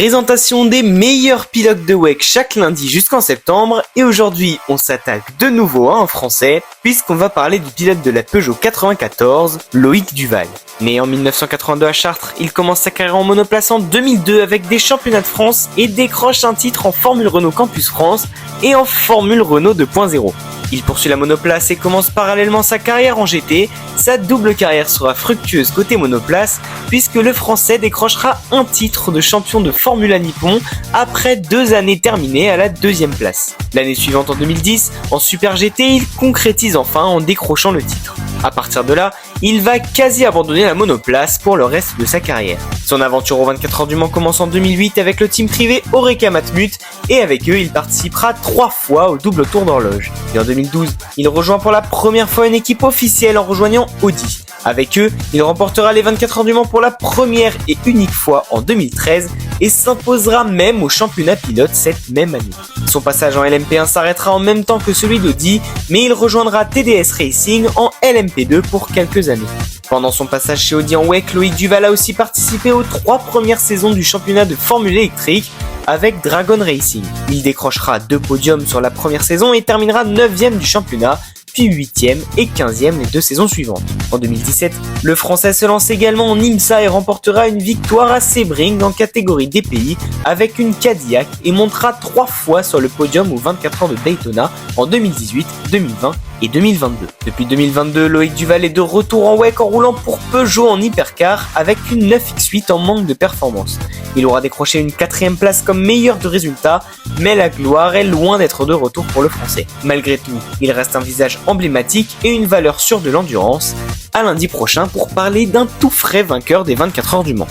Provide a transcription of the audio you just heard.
Présentation des meilleurs pilotes de WEC chaque lundi jusqu'en septembre, et aujourd'hui on s'attaque de nouveau à un français puisqu'on va parler du pilote de la Peugeot 94, Loïc Duval. Né en 1982 à Chartres, il commence sa carrière en monoplace en 2002 avec des championnats de France et décroche un titre en Formule Renault Campus France et en Formule Renault 2.0. Il poursuit la monoplace et commence parallèlement sa carrière en GT. Sa double carrière sera fructueuse côté monoplace puisque le Français décrochera un titre de champion de Formula Nippon après 2 années terminées à la 2e place. L'année suivante en 2010, en Super GT, il concrétise enfin en décrochant le titre. À partir de là, il va quasi abandonner la monoplace pour le reste de sa carrière. Son aventure aux 24 heures du Mans commence en 2008 avec le team privé Oreca Matmut et avec eux, il participera 3 fois au double tour d'horloge. Et en 2012, il rejoint pour la première fois une équipe officielle en rejoignant Audi. Avec eux, il remportera les 24 heures du Mans pour la première et unique fois en 2013 et s'imposera même au championnat pilote cette même année. Son passage en LMP1 s'arrêtera en même temps que celui d'Audi, mais il rejoindra TDS Racing en LMP2 pour quelques années. Pendant son passage chez Audi en WEC, Loïc Duval a aussi participé aux 3 premières saisons du championnat de Formule électrique avec Dragon Racing. Il décrochera 2 podiums sur la première saison et terminera 9e du championnat, puis 8e et 15e les 2 saisons suivantes. En 2017, le Français se lance également en IMSA et remportera une victoire à Sebring en catégorie DPI avec une Cadillac et montera 3 fois sur le podium aux 24 heures de Daytona en 2018, 2020 et 2022. Depuis 2022, Loïc Duval est de retour en WEC en roulant pour Peugeot en hypercar avec une 9X8 en manque de performance. Il aura décroché une 4e place comme meilleur de résultat, mais la gloire est loin d'être de retour pour le Français. Malgré tout, il reste un visage emblématique et une valeur sûre de l'endurance. À lundi prochain pour parler d'un tout frais vainqueur des 24 heures du Mans.